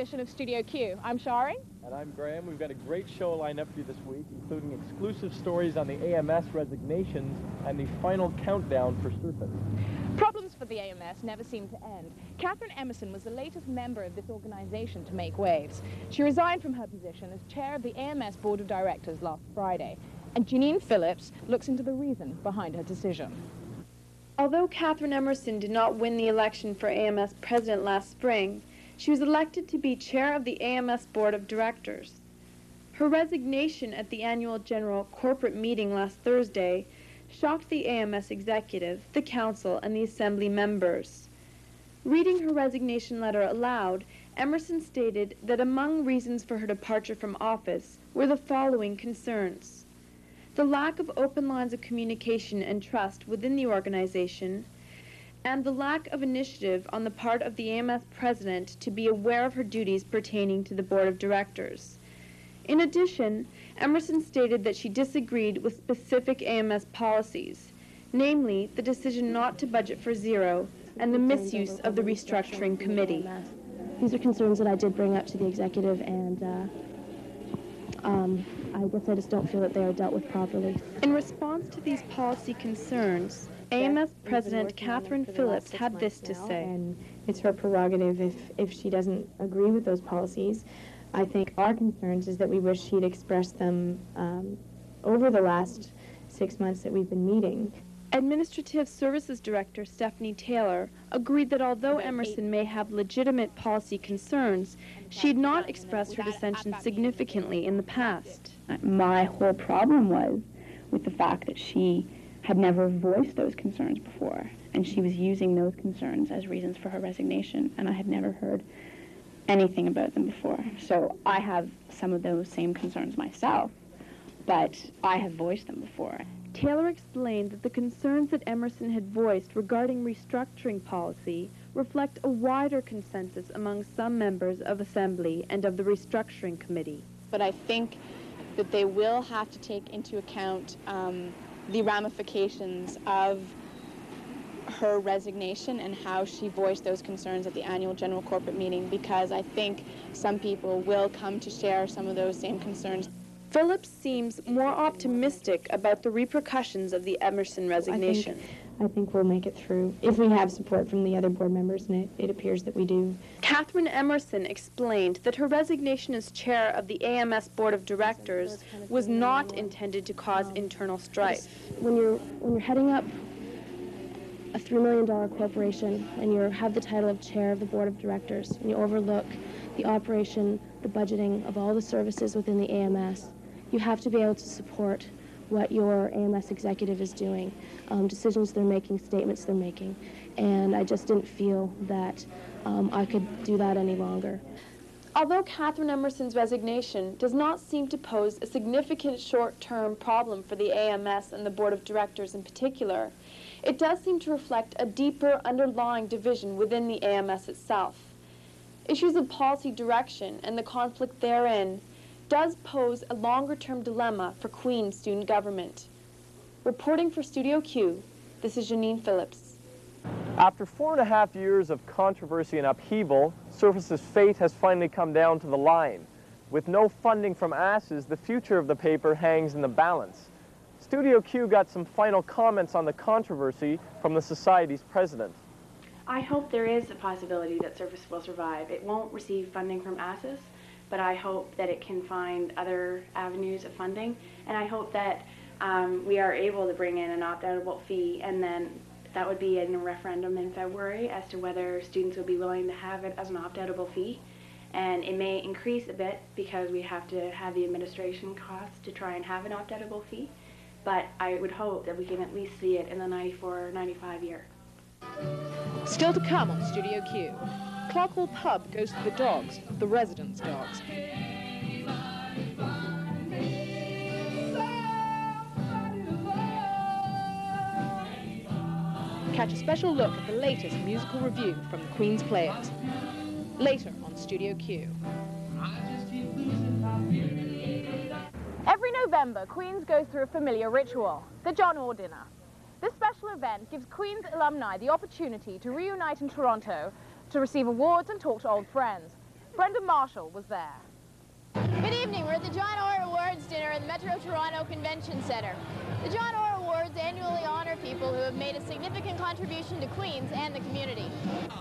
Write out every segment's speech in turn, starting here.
edition of Studio Q. I'm Sharie. And I'm Graham. We've got a great show lined up for you this week, including exclusive stories on the AMS resignations and the final countdown for surface. Problems for the AMS never seem to end. Catherine Emerson was the latest member of this organization to make waves. She resigned from her position as chair of the AMS Board of Directors last Friday, and Jeniene Phillips looks into the reason behind her decision. Although Catherine Emerson did not win the election for AMS president last spring, she was elected to be chair of the AMS Board of Directors. Her resignation at the annual general corporate meeting last Thursday shocked the AMS executive, the council, and the assembly members. Reading her resignation letter aloud, Emerson stated that among reasons for her departure from office were the following concerns: the lack of open lines of communication and trust within the organization, and the lack of initiative on the part of the AMS president to be aware of her duties pertaining to the board of directors. In addition, Emerson stated that she disagreed with specific AMS policies, namely the decision not to budget for zero and the misuse of the restructuring committee. These are concerns that I did bring up to the executive, and I guess I just don't feel that they are dealt with properly. In response to these policy concerns, AMS President Catherine Phillips had this to say. And it's her prerogative if she doesn't agree with those policies. I think our concerns is that we wish she'd expressed them over the last 6 months that we've been meeting. Administrative Services Director Stephanie Taylor agreed that although Emerson may have legitimate policy concerns, she had not expressed her dissension significantly in the past. My whole problem was with the fact that she had never voiced those concerns before, and she was using those concerns as reasons for her resignation, and I had never heard anything about them before. So I have some of those same concerns myself, but I have voiced them before. Taylor explained that the concerns that Emerson had voiced regarding restructuring policy reflect a wider consensus among some members of Assembly and of the restructuring committee. But I think that they will have to take into account the ramifications of her resignation and how she voiced those concerns at the annual general corporate meeting, because I think some people will come to share some of those same concerns. Phillips seems more optimistic about the repercussions of the Emerson resignation. I think we'll make it through if we have support from the other board members, and it appears that we do. Catherine Emerson explained that her resignation as chair of the AMS Board of Directors was not intended to cause internal strife. When you're heading up a $3 million corporation and you have the title of chair of the board of directors, and you overlook the operation, the budgeting of all the services within the AMS, you have to be able to support what your AMS executive is doing, decisions they're making, statements they're making. And I just didn't feel that I could do that any longer. Although Catherine Emerson's resignation does not seem to pose a significant short-term problem for the AMS and the board of directors in particular, it does seem to reflect a deeper underlying division within the AMS itself. Issues of policy direction and the conflict therein does pose a longer-term dilemma for Queen's student government. Reporting for Studio Q, this is Jeniene Phillips. After 4.5 years of controversy and upheaval, Surface's fate has finally come down to the line. With no funding from ASSES, the future of the paper hangs in the balance. Studio Q got some final comments on the controversy from the Society's president. I hope there is a possibility that Surface will survive. It won't receive funding from ASSES, but I hope that it can find other avenues of funding, and I hope that we are able to bring in an opt-outable fee, and then that would be in a referendum in February as to whether students would be willing to have it as an opt-outable fee. And it may increase a bit because we have to have the administration costs to try and have an opt-outable fee, but I would hope that we can at least see it in the 94-95 year. Still to come on Studio Q. Clockhall Pub goes to the dogs, the residents' dogs. Catch a special look at the latest musical review from the Queen's Players. Later on Studio Q. Every November, Queen's goes through a familiar ritual, the John Orr Dinner. This special event gives Queen's alumni the opportunity to reunite in Toronto to receive awards and talk to old friends. Brenda Marshall was there. Good evening. We're at the John Orr Awards dinner at the Metro Toronto Convention Centre. The John Orr Awards annually honor people who have made a significant contribution to Queens and the community.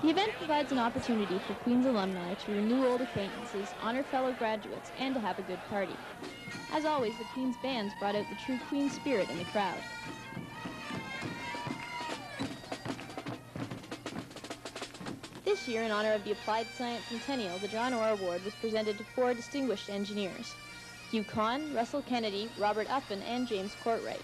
The event provides an opportunity for Queen's alumni to renew old acquaintances, honor fellow graduates, and to have a good party. As always, the Queen's bands brought out the true Queen spirit in the crowd. This year, in honor of the Applied Science Centennial, the John Orr Award was presented to 4 distinguished engineers: Hugh Kahn, Russell Kennedy, Robert Uffin, and James Courtwright.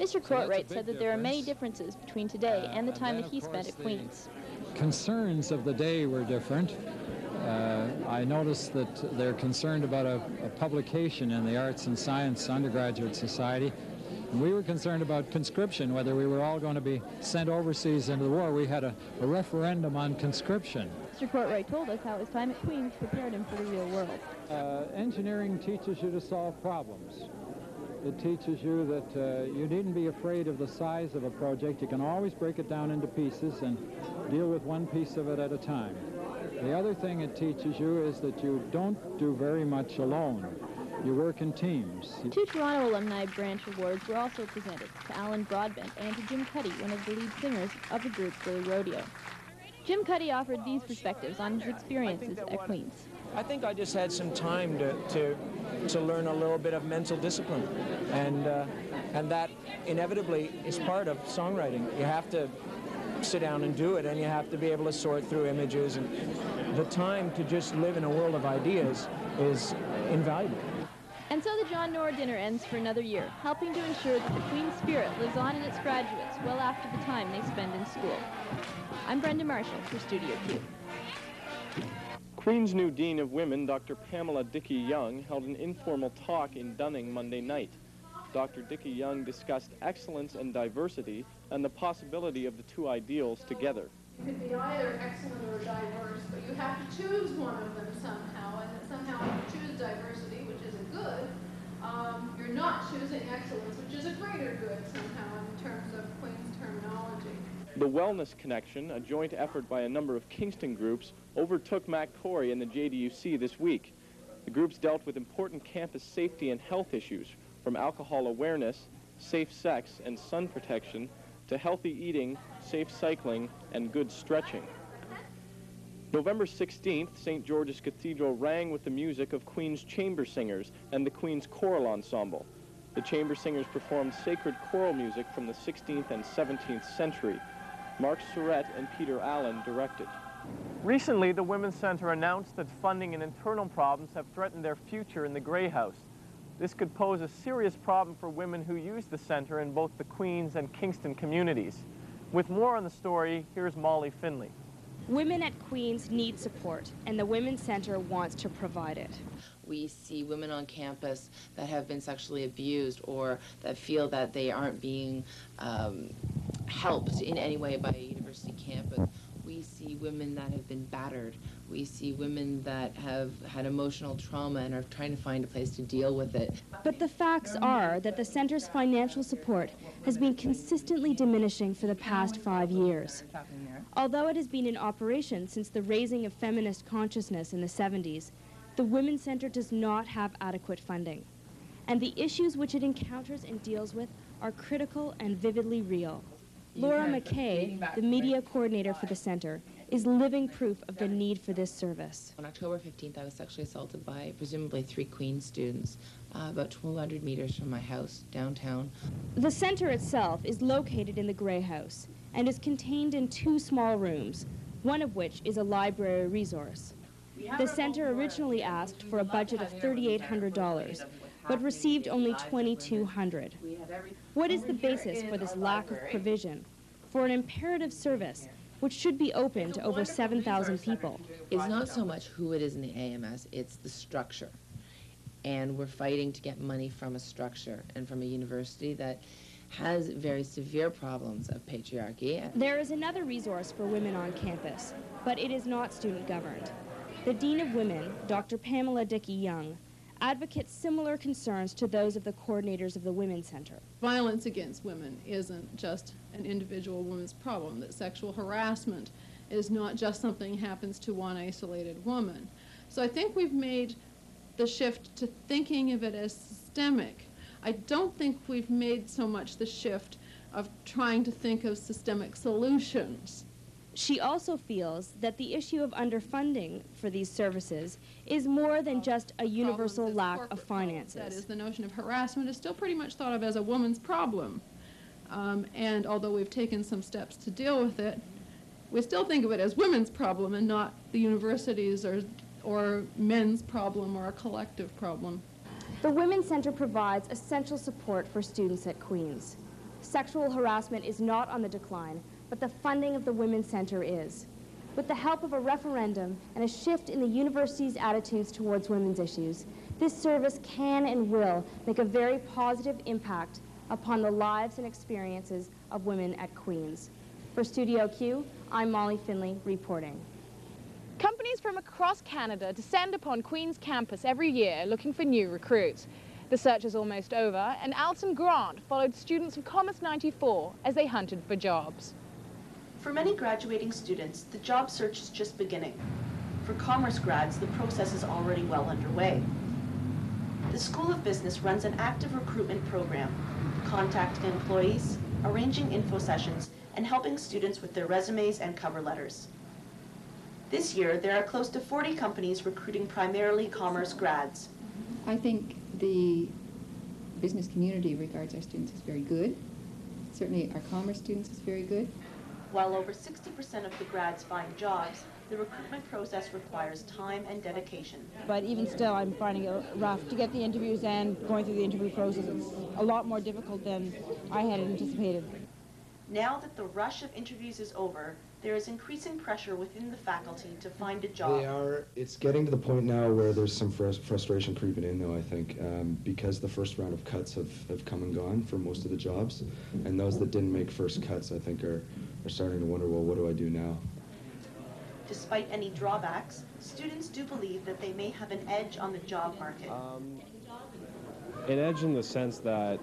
Mr. Courtwright said that there are many differences between today and the time that he spent at Queen's. Concerns of the day were different. I noticed that they're concerned about a publication in the Arts and Science Undergraduate Society. And we were concerned about conscription, whether we were all going to be sent overseas into the war. We had a referendum on conscription. Mr. Courtwright told us how his time at Queen's prepared him for the real world. Engineering teaches you to solve problems. It teaches you that you needn't be afraid of the size of a project. You can always break it down into pieces and deal with one piece of it at a time. The other thing it teaches you is that you don't do very much alone. You work in teams. 2 Toronto Alumni Branch Awards were also presented to Alan Broadbent and to Jim Cuddy, one of the lead singers of the group Billy Rodeo. Jim Cuddy offered these perspectives on his experiences at Queen's. I think I just had some time to learn a little bit of mental discipline, and that inevitably is part of songwriting. You have to sit down and do it, and you have to be able to sort through images, and the time to just live in a world of ideas is invaluable. And so the John Orr dinner ends for another year, helping to ensure that the Queen's spirit lives on in its graduates well after the time they spend in school. I'm Brenda Marshall for Studio Q. Queen's new Dean of Women, Dr. Pamela Dickey-Young, held an informal talk in Dunning Monday night. Dr. Dickey-Young discussed excellence and diversity and the possibility of the 2 ideals together. You could be either excellent or diverse, but you have to choose one of them somehow, and somehow if you choose diversity, which is a good, you're not choosing excellence, which is a greater good somehow in terms of Queen's terminology. The Wellness Connection, a joint effort by a number of Kingston groups, overtook MacCory and the JDUC this week. The groups dealt with important campus safety and health issues, from alcohol awareness, safe sex and sun protection, to healthy eating, safe cycling, and good stretching. November 16th, St. George's Cathedral rang with the music of Queen's Chamber Singers and the Queen's Choral Ensemble. The Chamber Singers performed sacred choral music from the 16th and 17th century. Mark Surratt and Peter Allen directed. Recently, the Women's Center announced that funding and internal problems have threatened their future in the Grey House. This could pose a serious problem for women who use the center in both the Queens and Kingston communities. With more on the story, here's Molly Findlay. Women at Queens need support, and the Women's Center wants to provide it. We see women on campus that have been sexually abused or that feel that they aren't being helped in any way by a university campus. We see women that have been battered. We see women that have had emotional trauma and are trying to find a place to deal with it. But the facts are that the center's financial support has been consistently diminishing for the past 5 years. Although it has been in operation since the raising of feminist consciousness in the 70s, the Women's Center does not have adequate funding. And the issues which it encounters and deals with are critical and vividly real. Laura McKay, the media coordinator for the center, is living proof of the need for this service. On October 15th, I was sexually assaulted by presumably 3 Queen's students, about 200 meters from my house downtown. The center itself is located in the Grey House and is contained in 2 small rooms, one of which is a library resource. The center originally asked for a budget of $3,800, but received only $2,200. What is the basis for this lack of provision for an imperative service which should be open to over 7,000 people? It's not so much who it is in the AMS, it's the structure. And we're fighting to get money from a structure and from a university that has very severe problems of patriarchy. There is another resource for women on campus, but it is not student-governed. The Dean of Women, Dr. Pamela Dickey-Young, advocates similar concerns to those of the coordinators of the Women's Center. Violence against women isn't just an individual woman's problem, that sexual harassment is not just something happens to one isolated woman. So I think we've made the shift to thinking of it as systemic. I don't think we've made so much the shift of trying to think of systemic solutions. She also feels that the issue of underfunding for these services is more than just a universal lack of finances. That is, the notion of harassment is still pretty much thought of as a woman's problem. And although we've taken some steps to deal with it, we still think of it as women's problem and not the university's or men's problem or a collective problem. The Women's Center provides essential support for students at Queen's. Sexual harassment is not on the decline, but the funding of the Women's Center is. With the help of a referendum and a shift in the university's attitudes towards women's issues, this service can and will make a very positive impact upon the lives and experiences of women at Queen's. For Studio Q, I'm Molly Findlay reporting. Companies from across Canada descend upon Queen's campus every year looking for new recruits. The search is almost over, and Alison followed students of Commerce 94 as they hunted for jobs. For many graduating students, the job search is just beginning. For commerce grads, the process is already well underway. The School of Business runs an active recruitment program, contacting employees, arranging info sessions, and helping students with their resumes and cover letters. This year, there are close to 40 companies recruiting primarily commerce grads. I think the business community regards our students as very good. Certainly our commerce students as very good. While over 60% of the grads find jobs, the recruitment process requires time and dedication. But even still, I'm finding it rough to get the interviews, and going through the interview process is a lot more difficult than I had anticipated. Now that the rush of interviews is over, there is increasing pressure within the faculty to find a job. It's getting to the point now where there's some frustration creeping in, though, I think, because the first round of cuts have come and gone for most of the jobs, and those that didn't make first cuts, I think, are starting to wonder, well, what do I do now? Despite any drawbacks, students do believe that they may have an edge on the job market. An edge in the sense that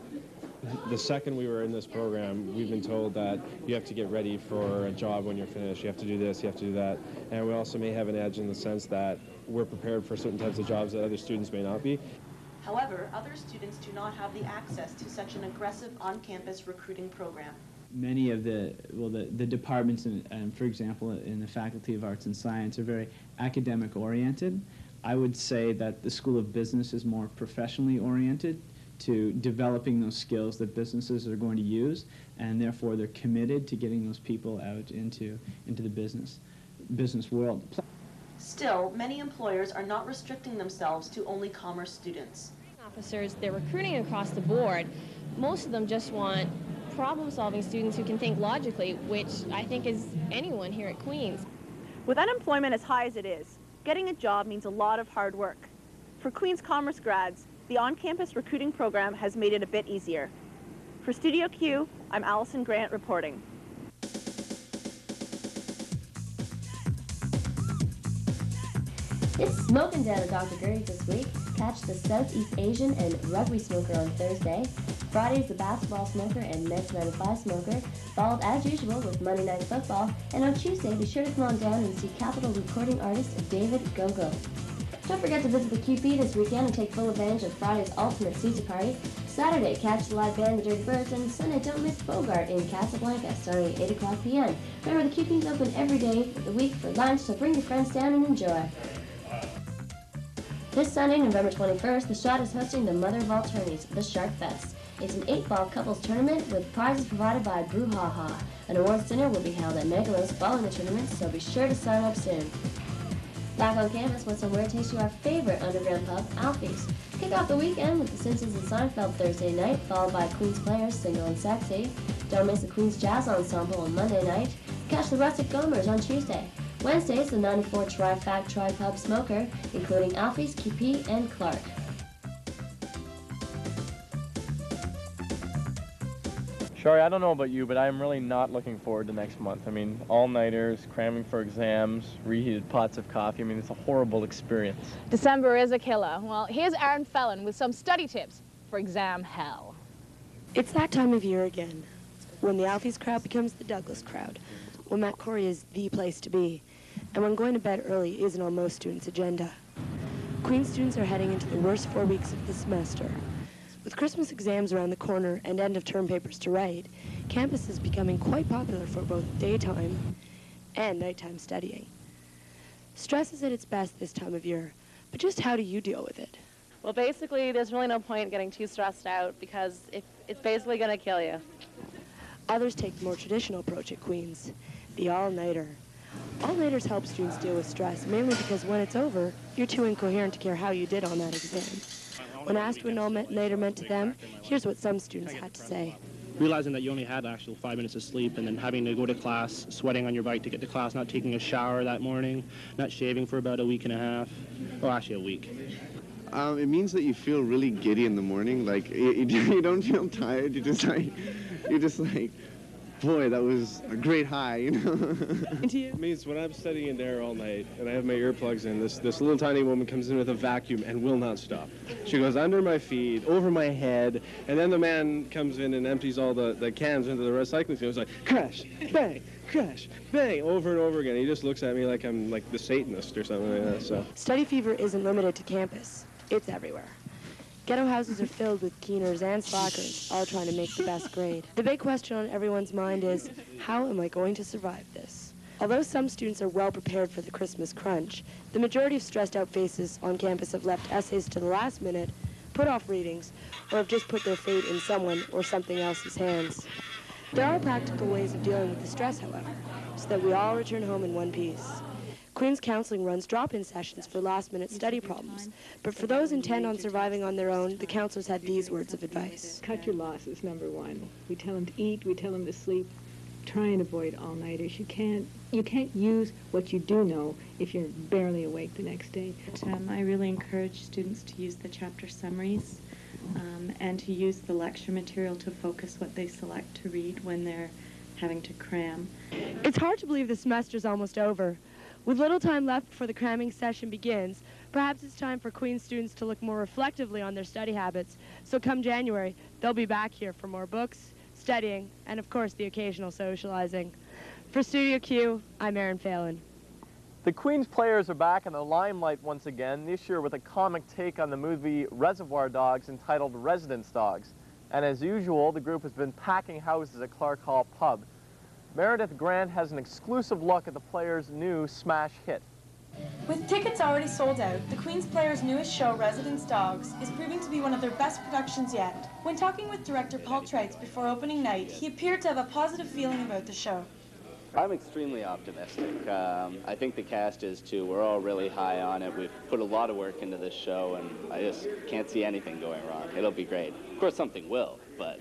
the second we were in this program, we've been told that you have to get ready for a job when you're finished. You have to do this, you have to do that. And we also may have an edge in the sense that we're prepared for certain types of jobs that other students may not be. However, other students do not have the access to such an aggressive on-campus recruiting program. Many of the departments, for example, in the Faculty of Arts and Science are very academic oriented. I would say that the School of Business is more professionally oriented to developing those skills that businesses are going to use, and therefore they're committed to getting those people out into the business world. Still, many employers are not restricting themselves to only commerce students. Officers, they're recruiting across the board. Most of them just want problem-solving students who can think logically, which I think is anyone here at Queen's. With unemployment as high as it is, getting a job means a lot of hard work. For Queen's Commerce grads, the on-campus recruiting program has made it a bit easier. For Studio Q, I'm Alison Grant reporting. It's smoking down at Dr. Gertie's this week. Catch the Southeast Asian and Rugby Smoker on Thursday. Friday's the Basketball Smoker and Men's 95 Smoker, followed as usual with Monday Night Football. And on Tuesday, be sure to come on down and see Capitol recording artist David Gogo. Don't forget to visit the QP this weekend and take full advantage of Friday's Ultimate Caesar Party. Saturday, catch the live band The Dirty Birds, and Sunday, don't miss Bogart in Casablanca starting at 8 o'clock p.m. Remember, the QP is open every day of the week for lunch, so bring your friends down and enjoy. This Sunday, November 21st, The Shot is hosting the Mother of All Tourneys, the Shark Fest. It's an 8-ball couples tournament with prizes provided by Brouhaha. An awards dinner will be held at Megalos following the tournament, so be sure to sign up soon. Back on campus with somewhere to taste you our favorite underground pub, Alfie's. Kick off the weekend with the Simpsons and Seinfeld Thursday night, followed by Queen's Players, Single and Sexy. Don't miss the Queen's Jazz Ensemble on Monday night. Catch the Rustic Gomers on Tuesday. Wednesday's the 94 Tri-Fact Tri-Pub Smoker, including Alfie's, QP, and Clark. Sharie, I don't know about you, but I'm really not looking forward to next month. I mean, all-nighters, cramming for exams, reheated pots of coffee. I mean, it's a horrible experience. December is a killer. Well, here's Erin Phelan with some study tips for exam hell. It's that time of year again, when the Alfie's crowd becomes the Douglas crowd. well, Matt Corey is the place to be, and when going to bed early isn't on most students' agenda. Queen's students are heading into the worst 4 weeks of the semester. With Christmas exams around the corner and end-of-term papers to write, campus is becoming quite popular for both daytime and nighttime studying. Stress is at its best this time of year, but just how do you deal with it? Well, basically, there's really no point getting too stressed out because it's basically going to kill you. Others take the more traditional approach at Queen's, the all-nighter. All-nighters help students deal with stress, mainly because when it's over, you're too incoherent to care how you did on that exam. When asked what an all-nighter meant to them, here's what some students had to say. Realizing that you only had actual 5 minutes of sleep and then having to go to class, sweating on your bike to get to class, not taking a shower that morning, not shaving for about a week and a half, or actually a week. It means that you feel really giddy in the morning. Like, you don't feel tired, you're just like, boy, that was a great high, you know? It means when I'm studying in there all night and I have my earplugs in, this little tiny woman comes in with a vacuum and will not stop. She goes under my feet, over my head, and then the man comes in and empties all the cans into the recycling field. It's like, crash, bang, crash, bang, over and over again. He just looks at me like I'm like the Satanist or something like that, so. Study fever isn't limited to campus. It's everywhere. Ghetto houses are filled with keeners and slackers, all trying to make the best grade. The big question on everyone's mind is, how am I going to survive this? Although some students are well prepared for the Christmas crunch, the majority of stressed out faces on campus have left essays to the last minute, put off readings, or have just put their fate in someone or something else's hands. There are practical ways of dealing with the stress, however, so that we all return home in one piece. Queen's Counseling runs drop-in sessions for last-minute study problems, but for those intent on surviving on their own, the counselors had these words of advice. Cut your losses, number one. We tell them to eat, we tell them to sleep. Try and avoid all-nighters. You can't use what you do know if you're barely awake the next day. I really encourage students to use the chapter summaries and to use the lecture material to focus what they select to read when they're having to cram. It's hard to believe the semester's almost over. With little time left before the cramming session begins, perhaps it's time for Queen's students to look more reflectively on their study habits. So come January, they'll be back here for more books, studying, and of course the occasional socializing. For Studio Q, I'm Erin Phelan. The Queen's players are back in the limelight once again, this year with a comic take on the movie Reservoir Dogs entitled Residence Dogs. And as usual, the group has been packing houses at Clark Hall Pub. Meredith Grant has an exclusive look at the players' new smash hit. With tickets already sold out, the Queen's Players' newest show, Residence Dogs, is proving to be one of their best productions yet. When talking with director Paul Treitz before opening night, he appeared to have a positive feeling about the show. I'm extremely optimistic. I think the cast is too. We're all really high on it. We've put a lot of work into this show, and I just can't see anything going wrong. It'll be great. Of course, something will, but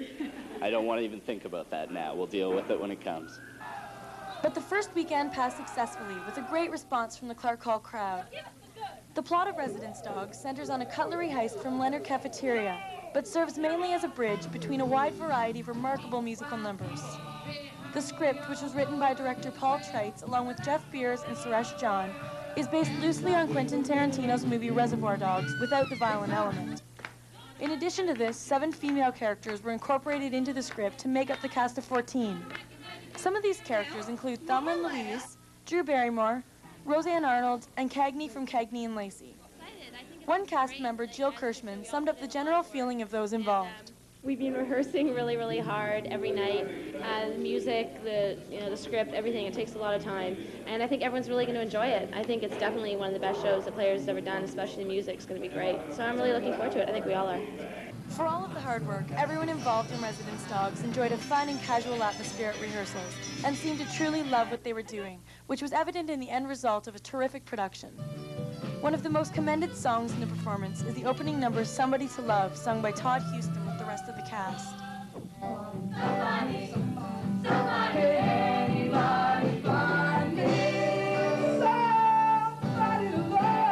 I don't want to even think about that now. We'll deal with it when it comes. But the first weekend passed successfully, with a great response from the Clark Hall crowd. The plot of Residence Dogs centers on a cutlery heist from Leonard Cafeteria, but serves mainly as a bridge between a wide variety of remarkable musical numbers. The script, which was written by director Paul Treitz along with Jeff Beers and Suresh John, is based loosely on Quentin Tarantino's movie Reservoir Dogs without the violent element. In addition to this, 7 female characters were incorporated into the script to make up the cast of 14. Some of these characters include Thelma and Louise, Drew Barrymore, Roseanne Arnold, and Cagney from Cagney and Lacey. One cast member, Jill Kirschman, summed up the general feeling of those involved. We've been rehearsing really, really hard every night. The music, the script, everything, it takes a lot of time. And I think everyone's really going to enjoy it. I think it's definitely one of the best shows the Players has ever done, especially the music's going to be great. So I'm really looking forward to it. I think we all are. For all of the hard work, everyone involved in Residence Dogs enjoyed a fun and casual atmosphere at rehearsals and seemed to truly love what they were doing, which was evident in the end result of a terrific production. One of the most commended songs in the performance is the opening number, Somebody to Love, sung by Todd Houston with the rest of the cast. Somebody, anybody find me, somebody to love.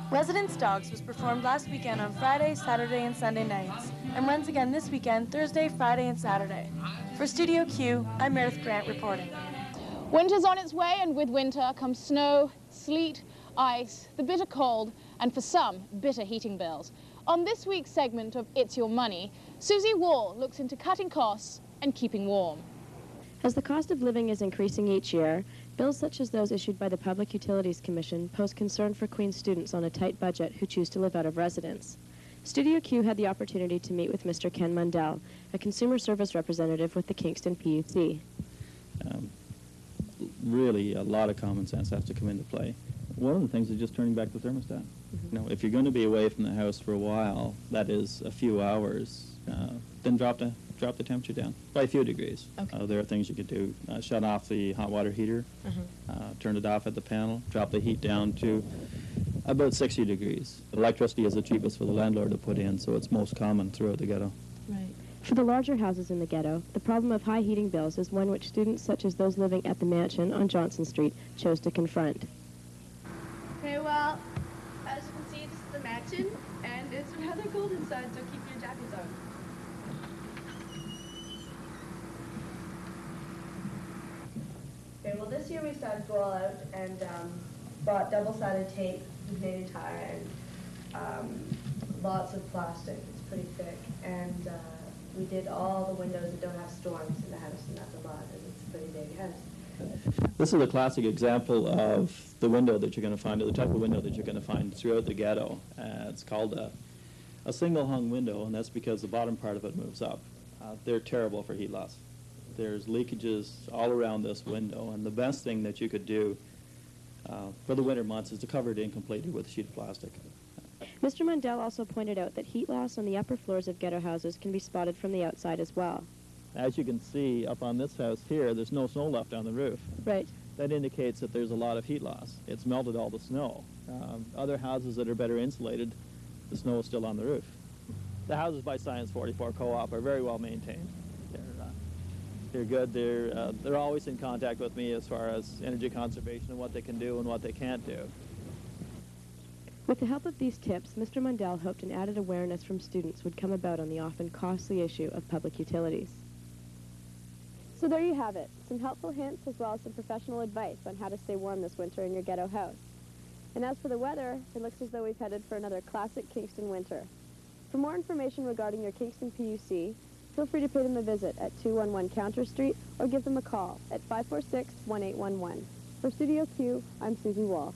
Residence Dogs was performed last weekend on Friday, Saturday, and Sunday nights, and runs again this weekend, Thursday, Friday, and Saturday. For Studio Q, I'm Meredith Grant reporting. Winter's on its way, and with winter comes snow, sleet, ice, the bitter cold, and for some, bitter heating bills. On this week's segment of It's Your Money, Susie Wall looks into cutting costs and keeping warm. As the cost of living is increasing each year, bills such as those issued by the Public Utilities Commission pose concern for Queen's students on a tight budget who choose to live out of residence. Studio Q had the opportunity to meet with Mr. Ken Mundell, a consumer service representative with the Kingston PUC. Really, a lot of common sense has to come into play. One of the things is just turning back the thermostat. You know, if you're going to be away from the house for a while, that is a few hours, then drop the temperature down by a few degrees. Okay. There are things you could do. Shut off the hot water heater, turn it off at the panel, drop the heat down to about 60 degrees. Electricity is the cheapest for the landlord to put in, so it's most common throughout the ghetto. Right. For the larger houses in the ghetto, the problem of high heating bills is one which students such as those living at the mansion on Johnson Street chose to confront. Okay, well, as you can see, this is the mansion, and it's rather cold inside, so keep your jackets on. Okay, well, this year we started to go all out and bought double-sided tape, Canadian Tire, and lots of plastic. It's pretty thick, and we did all the windows that don't have storms in the house, and that's a lot, and it's a pretty big house. This is a classic example of the window that you're going to find, or the type of window that you're going to find throughout the ghetto. It's called a single hung window, and that's because the bottom part of it moves up. They're terrible for heat loss. There's leakages all around this window, and the best thing that you could do for the winter months is to cover it in completely with a sheet of plastic. Mr. Mundell also pointed out that heat loss on the upper floors of ghetto houses can be spotted from the outside as well. As you can see up on this house here, there's no snow left on the roof. Right. That indicates that there's a lot of heat loss. It's melted all the snow. Other houses that are better insulated, the snow is still on the roof. The houses by Science 44 Co-op are very well maintained. They're good. They're always in contact with me as far as energy conservation and what they can do and what they can't do. With the help of these tips, Mr. Mundell hoped an added awareness from students would come about on the often costly issue of public utilities. So there you have it, some helpful hints as well as some professional advice on how to stay warm this winter in your ghetto house. And as for the weather, it looks as though we've headed for another classic Kingston winter. For more information regarding your Kingston PUC, feel free to pay them a visit at 211 Counter Street or give them a call at 546-1811. For Studio Q, I'm Susie Wall.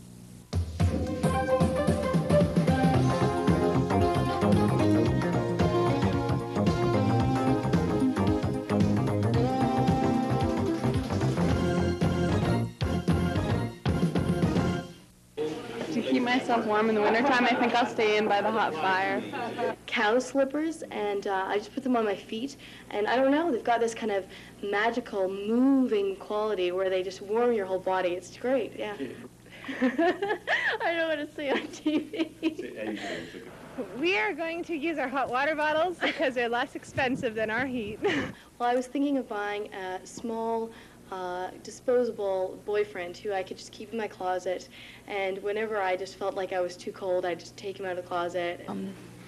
To keep myself warm in the wintertime, I think I'll stay in by the hot fire. Cow slippers, and I just put them on my feet, and I don't know, they've got this kind of magical moving quality where they just warm your whole body. It's great, yeah. I don't want to say on TV. We are going to use our hot water bottles because they're less expensive than our heat. Well, I was thinking of buying a small disposable boyfriend who I could just keep in my closet, and whenever I just felt like I was too cold, I'd just take him out of the closet.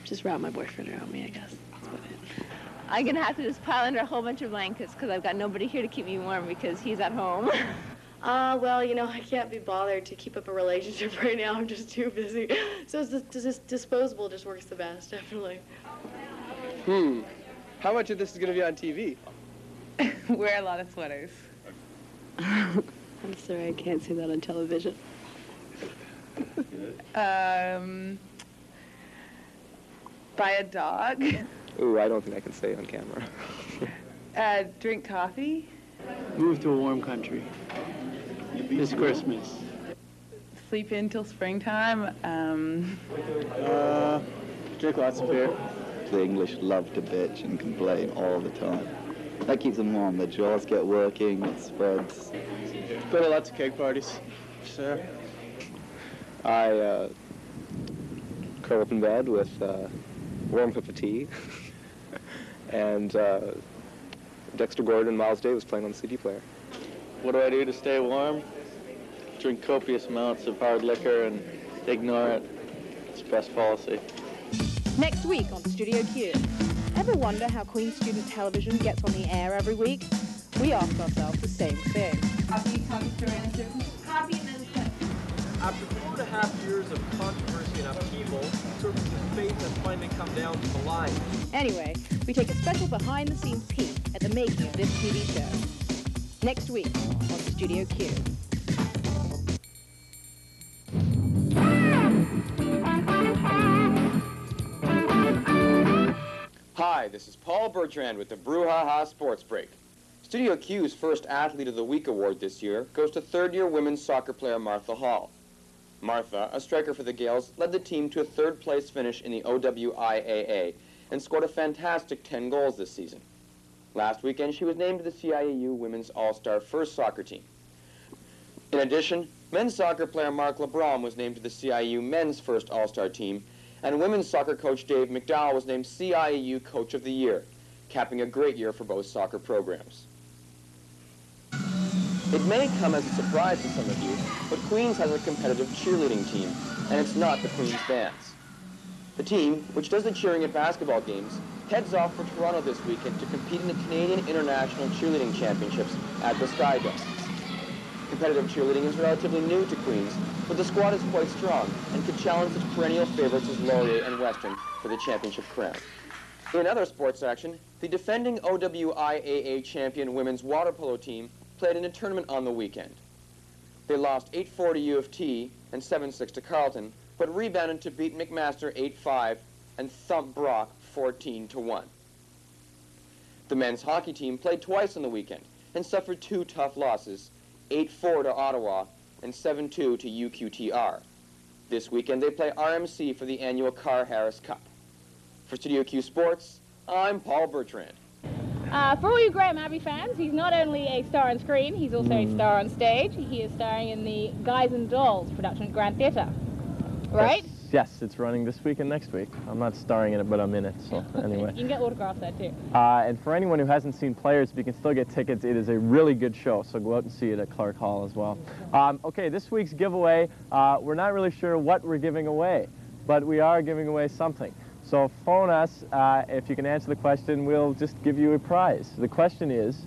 Just wrap my boyfriend around me, I guess. That's about it. I'm going to have to just pile under a whole bunch of blankets because I've got nobody here to keep me warm because he's at home. Well, you know, I can't be bothered to keep up a relationship right now. I'm just too busy. So this disposable just works the best, definitely. How much of this is going to be on TV? Wear a lot of sweaters. I'm sorry, I can't say that on television. Buy a dog. Ooh, I don't think I can say on camera. Drink coffee. Move to a warm country this Christmas. Sleep in till springtime. Drink lots of beer. The English love to bitch and complain all the time. That keeps them warm. The jaws get working, it spreads. Go to lots of cake parties. Sure. I curl up in bed with warm cup of tea, and Dexter Gordon and Miles Davis playing on the CD player. What do I do to stay warm? Drink copious amounts of hard liquor and ignore it. It's best policy. Next week on Studio Q. Ever wonder how Queen's Student Television gets on the air every week? We ask ourselves the same thing. Copy, story, answer. Copy and then click. After 4.5 years of controversy and upheaval, Surface's fate has finally come down to the line. Anyway, we take a special behind-the-scenes peek at the making of this TV show. next week on Studio Q. Hi, this is Paul Bertrand with the Brouhaha Sports Break. Studio Q's first Athlete of the Week award this year goes to third-year women's soccer player Martha Hall. Martha, a striker for the Gales, led the team to a third-place finish in the OWIAA and scored a fantastic 10 goals this season. Last weekend, she was named to the CIAU Women's All-Star First Soccer Team. In addition, men's soccer player Mark LeBron was named to the CIAU Men's First All-Star Team, and women's soccer coach Dave McDowell was named CIAU Coach of the Year, capping a great year for both soccer programs. It may come as a surprise to some of you, but Queens has a competitive cheerleading team, and it's not the Queens Dance. The team, which does the cheering at basketball games, heads off for Toronto this weekend to compete in the Canadian International Cheerleading Championships at the Sky Dome. Competitive cheerleading is relatively new to Queens, but the squad is quite strong and could challenge its perennial favorites as Laurier and Western for the championship crown. In other sports action, the defending OWIAA champion women's water polo team played in a tournament on the weekend. They lost 8-4 to U of T and 7-6 to Carleton, but rebounded to beat McMaster 8-5 and thump Brock 14-1. The men's hockey team played twice on the weekend and suffered two tough losses, 8-4 to Ottawa and 7-2 to UQTR. This weekend they play RMC for the annual Carr-Harris Cup. For Studio Q Sports, I'm Paul Bertrand. For all you Graham Abbey fans, he's not only a star on screen, he's also a star on stage. He is starring in the Guys and Dolls production at Grand Theatre. Right? Yes, it's running this week and next week. I'm not starring in it, but I'm in it, so anyway. You can get autographs there too. And for anyone who hasn't seen Players, if you can still get tickets, it is a really good show, so go out and see it at Clark Hall as well. Okay, this week's giveaway, we're not really sure what we're giving away, but we are giving away something. So phone us, if you can answer the question, we'll just give you a prize. The question is,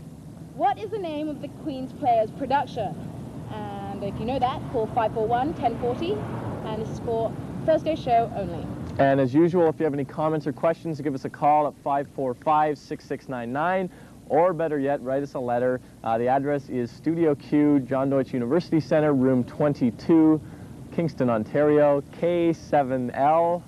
what is the name of the Queen's Players production? And if you know that, call 541-1040, and this is for Thursday show only. And as usual, if you have any comments or questions, give us a call at 545-6699, or better yet, write us a letter. The address is Studio Q, John Deutsch University Center, room 22, Kingston, Ontario, K7L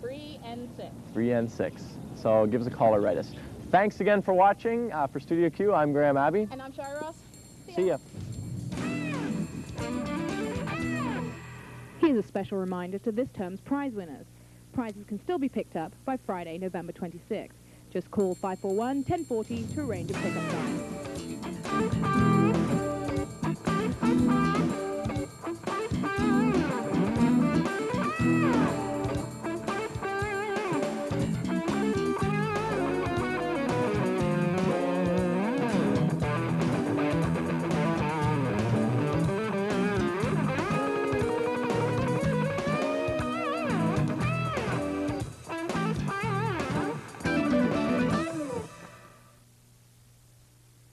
3N6. So give us a call or write us. Thanks again for watching. For Studio Q, I'm Graham Abbey. And I'm Sharie Ross. See ya. Here's a special reminder to this term's prize winners. Prizes can still be picked up by Friday, November 26th. Just call 541-1040 to arrange a pickup time.